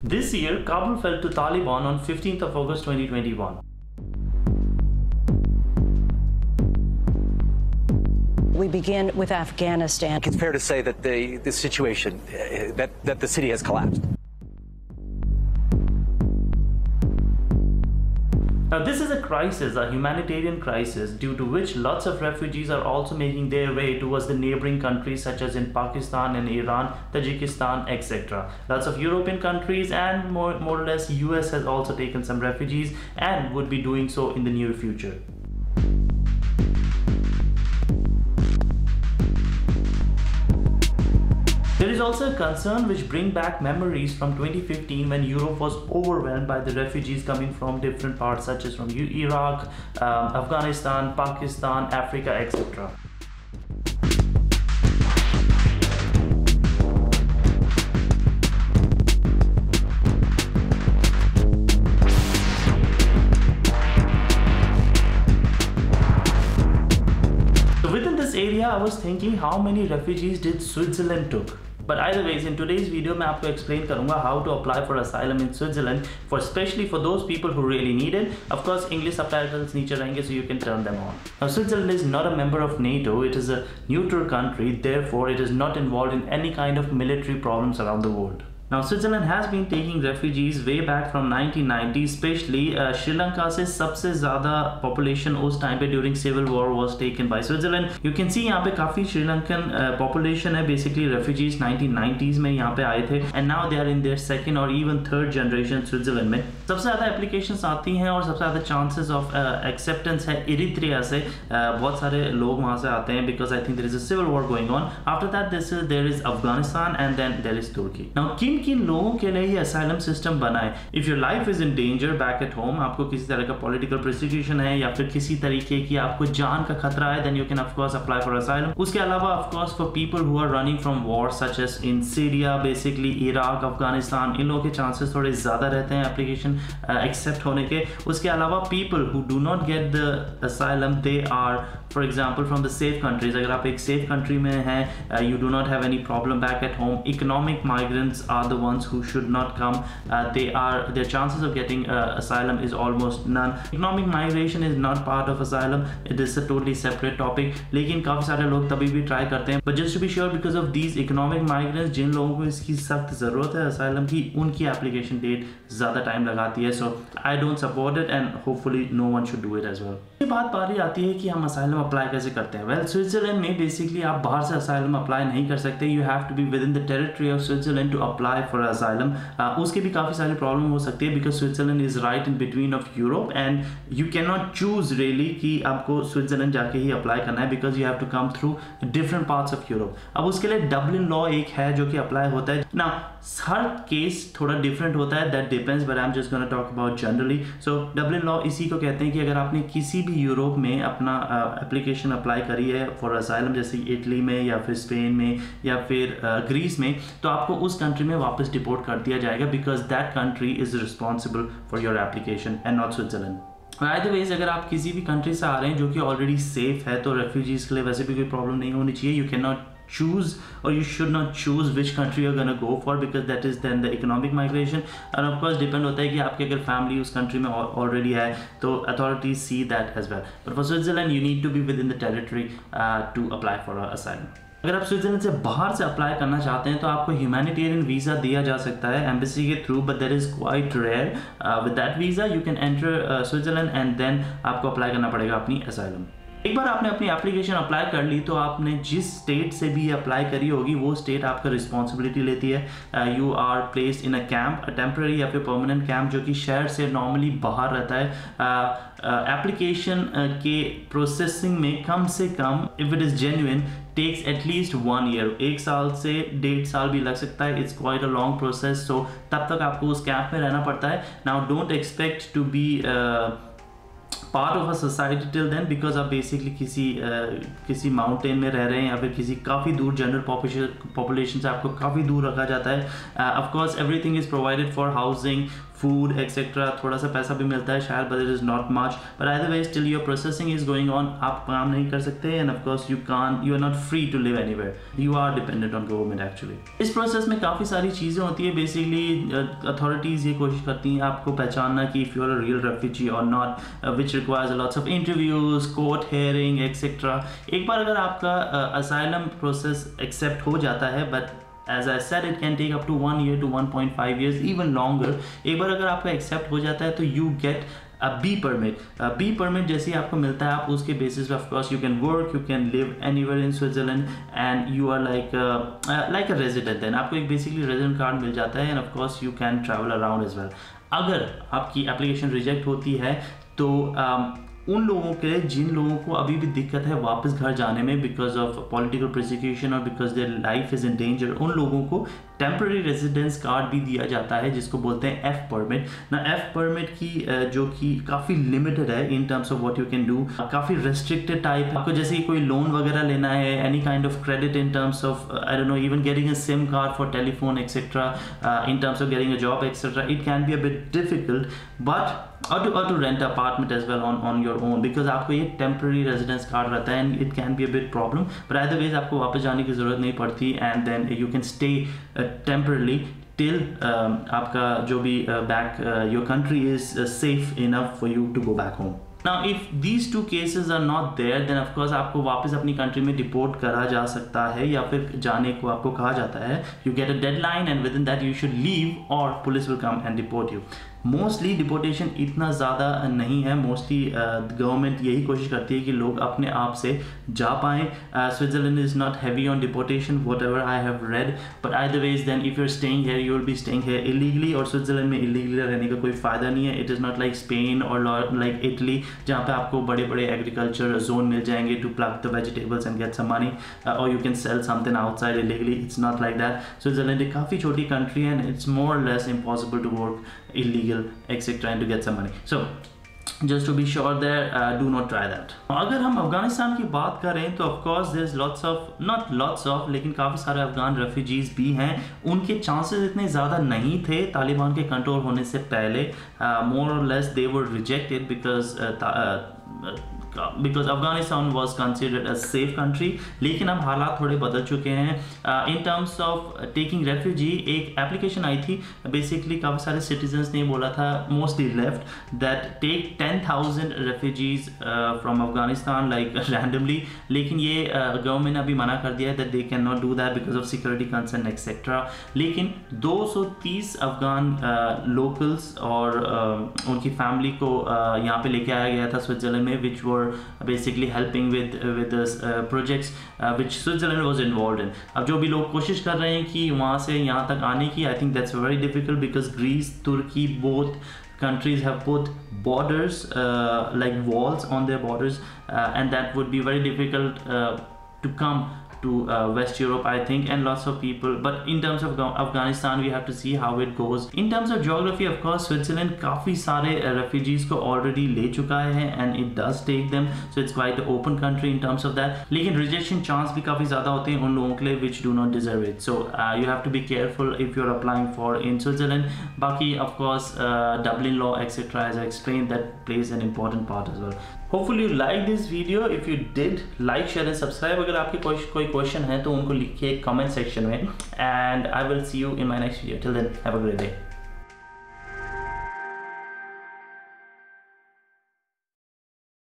This year, Kabul fell to Taliban on 15th of August 2021. We begin with Afghanistan. It's fair to say that the situation, that the city has collapsed. Now, this is a crisis, a humanitarian crisis, due to which lots of refugees are also making their way towards the neighboring countries such as in Pakistan and Iran, Tajikistan, etc. Lots of European countries and more or less US has also taken some refugees and would be doing so in the near future. There is also a concern which brings back memories from 2015 when Europe was overwhelmed by the refugees coming from different parts such as from Iraq, Afghanistan, Pakistan, Africa, etc. So within this area, I was thinking how many refugees did Switzerland took? But either ways, in today's video, मैं आपको explain करूँगा how to apply for asylum in Switzerland, especially for those people who really need it. Of course, English subtitles नीचे रहेंगे, so you can turn them on. Now, Switzerland is not a member of NATO. It is a neutral country. Therefore, it is not involved in any kind of military problems around the world. Now, Switzerland has been taking refugees way back from 1990, especially Sri Lanka से सबसे ज़्यादा population उस time पे during civil war was taken by Switzerland. You can see यहाँ पे काफ़ी Sri Lankan population है, basically refugees 1990s में यहाँ पे आए थे, and now they are in their second or even third generation Switzerland में. सबसे ज़्यादा applications आती हैं और सबसे ज़्यादा chances of acceptance है Eritrea से. बहुत सारे लोग वहाँ से आते हैं because I think there is a civil war going on. After that, there is Afghanistan and then there is Turkey. Now, किन लोगों के लिए ये asylum system बना है? If your life is in danger back at home, आपको किसी तरह का political persecution है या फिर किसी तरीके की आपको जान का खतरा है, then you can of course apply for asylum. उसके अलावा of course for people who are running from war such as in Syria, basically Iraq, Afghanistan, इन लोगों के chances थोड़े ज़्यादा रहते हैं application accept होने के. उसके अलावा people who do not get the asylum, they are for example from the safe countries. अगर आप एक safe country में हैं, you do not have any problem back at home. Economic migrants are the ones who should not come. Their chances of getting asylum is almost none. Economic migration is not part of asylum. It is a totally separate topic. लेकिन काफ़ी सारे लोग तभी भी try करते हैं. But just to be sure, because of these economic migrants, जिन लोगों को इसकी सख्त ज़रूरत है asylum की, उनकी application date ज़्यादा time लगाती है. So I don't support it and hopefully no one should do it as well. ये बात बारी आती है कि हम asylum अप्लाई कैसे करते हैं. Well, स्विट्जरलैंड में बेसिकली आप बाहर से asylum अप्लाई नहीं कर सकते. You have to be within the territory of Switzerland to apply for asylum. उसके भी काफ़ी सारी प्रॉब्लम हो सकती है because Switzerland is right in between of Europe and you cannot choose really कि आपको स्विट्जरलैंड जाके ही अप्लाई करना है because you have to come through different parts of Europe. अब उसके लिए डब्लिन लॉ एक है जो कि अप्लाई होता है. Now, हर केस थोड़ा डिफरेंट होता है, that depends, but I'm just gonna talk about generally. So Dublin law इसी को कहते हैं कि अगर आपने किसी भी यूरोप में अपना एप्लीकेशन अप्लाई करी है फॉर असाइलम, जैसे इटली में या फिर स्पेन में या फिर ग्रीस में, तो आपको उस कंट्री में वापस डिपोर्ट कर दिया जाएगा because that country is responsible for your application and not Switzerland. Otherwise अगर आप किसी भी कंट्री से आ रहे हैं जो कि ऑलरेडी सेफ है, तो रेफ्यूजीज के लिए वैसे भी कोई प्रॉब्लम नहीं होनी चाहिए. You can not choose or you should not choose which country you're gonna go for because that is then the economic migration, and of course depend होता है कि आपके अगर family उस country में already है तो authorities see that as well. But for Switzerland you need to be within the territory to apply for asylum. अगर आप स्विट्जरलैंड से बाहर से अप्लाई करना चाहते हैं तो आपको ह्यूमैनिटेरियन वीज़ा दिया जा सकता है एम्बेसी के through, but that is quite rare. With that visa you can enter Switzerland and then आपको अप्लाई करना पड़ेगा अपनी असाइलम. एक बार आपने अपनी एप्लीकेशन अप्लाई कर ली तो आपने जिस स्टेट से भी अप्लाई करी होगी वो स्टेट आपका रिस्पॉन्सिबिलिटी लेती है. You are placed in a camp, a temporary या फिर परमानेंट कैंप जो कि शहर से नॉर्मली बाहर रहता है. एप्लीकेशन के प्रोसेसिंग में कम से कम, if it is genuine, takes at least 1 year. 1 साल से 1.5 साल भी लग सकता है. It's quite a long process. So तब तक आपको उस कैंप में रहना पड़ता है. Now don't expect to be part of a society till then because आप बेसिकली किसी माउंटेन में रह रहे हैं या फिर किसी काफ़ी दूर जनरल पॉपुलेशन से आपको काफ़ी दूर रखा जाता है. Of course everything is provided for housing, food etc. थोड़ा सा पैसा भी मिलता है शायद, but it is not much, but either way still your processing is going on, आप काम नहीं कर सकते, and of course you are not free to live anywhere, you are dependent on government actually. इस प्रोसेस में काफ़ी सारी चीज़ें होती है, बेसिकली अथॉरिटीज़ ये कोशिश करती हैं आपको पहचानना कि if you are a real refugee or not, which requires lots of interviews, court hearing etc. एक बार अगर आपका asylum process accept हो जाता है, but as I said it can take up to 1 year to 1.5 years even longer, एक बार अगर आपका accept हो जाता है तो you get a B permit. B permit जैसे आपको मिलता है, आप उसके बेसिस पे of course you can work, you can live anywhere in Switzerland and you are like a resident. then आपको एक basically resident card मिल जाता है and of course you can travel around as well. अगर आपकी application reject होती है तो उन लोगों के लिए जिन लोगों को अभी भी दिक्कत है वापस घर जाने में बिकॉज ऑफ पॉलिटिकल प्रोसिक्यूशन और because their life is in danger, उन लोगों को टेम्पररी रेजिडेंस कार्ड भी दिया जाता है जिसको बोलते हैं एफ परमिट ना। एफ परमिट की जो कि काफ़ी लिमिटेड है in terms of what you can do, काफ़ी रेस्ट्रिक्टेड टाइप। आपको जैसे कि कोई लोन वगैरह लेना है, any kind of credit in terms of I don't know even getting a SIM card for telephone etcetera, in terms of getting a job etcetera, it can be a bit difficult, but or to rent apartment as well on your own because आपको ये temporary residence card रहता है and it can be a bit problem, but either ways आपको वापस जाने की ज़रूरत नहीं पड़ती and then you can stay temporarily till आपका जो भी back your country is safe enough for you to go back home. Now if these two cases are not there then of course आपको वापस अपनी कंट्री में deport करा जा सकता है या फिर जाने को आपको कहा जाता है. You get a deadline and within that you should leave or police will come and deport you. Mostly deportation इतना ज़्यादा नहीं है, मोस्टली गवर्नमेंट यही कोशिश करती है कि लोग अपने आप से जा पाएँ. Switzerland is not heavy on deportation whatever I have read, but either way then if you are staying here you will be staying here illegally, और स्विट्ज़रलैंड में इलीगली रहने का कोई फ़ायदा नहीं है. It is not like Spain और like Italy जहाँ पे आपको बड़े बड़े एग्रीकल्चर जोन मिल जाएंगे to pluck the vegetables and get some money और you can sell something outside illegally. It's not like that. Switzerland एक काफ़ी छोटी कंट्री है एंड इट्स मोर और less impossible to work illegal etc and to get some money. So just to be sure there, do not try that. अगर हम अफगानिस्तान की बात करें तो of course there's lots of, not lots of, लेकिन काफ़ी सारे अफगान रेफ्यूजीज भी हैं. उनके चांसेस इतने ज़्यादा नहीं थे तालिबान के कंट्रोल होने से पहले. more or less they were rejected because Afghanistan was considered a safe country. लेकिन अब हालात थोड़े बदल चुके हैं. In terms of taking refugee, एक एप्लीकेशन आई थी, बेसिकली काफ़ी सारे सिटीजन्स ने बोला था, mostly left, that take 10,000 refugees from Afghanistan like randomly. लेकिन ये गवर्नमेंट ने अभी मना कर दिया है that they cannot do that because of security concern etc. लेकिन 230 अफगान लोकल्स और उनकी फैमिली को यहाँ पे लेके आया गया था स्विट्ज़रलैंड में, which were basically helping with the projects which Switzerland was involved in. अब जो भी लोग कोशिश कर रहे हैं कि वहाँ से यहाँ तक आने की, I think that's very difficult because Greece, Turkey, both countries have put borders like walls on their borders and that would be very difficult to come to West Europe I think, and lots of people. But in terms of Afghanistan we have to see how it goes. In terms of geography of course Switzerland काफ़ी सारे refugees को already ले चुका है and it does take them, so it's quite an open country in terms of that. लेकिन rejection chance भी काफ़ी ज़्यादा होते हैं उन लोगों के लिए which do not deserve it, so you have to be careful if you're applying for in Switzerland. बाकी of course Dublin law etc as I explained that plays an important part as well. Hopefully you like this video. If you did, like, share and subscribe. अगर आपके कोई question है तो उनको लिखिए comment section में, and I will see you in my next video. Till then, have a great day.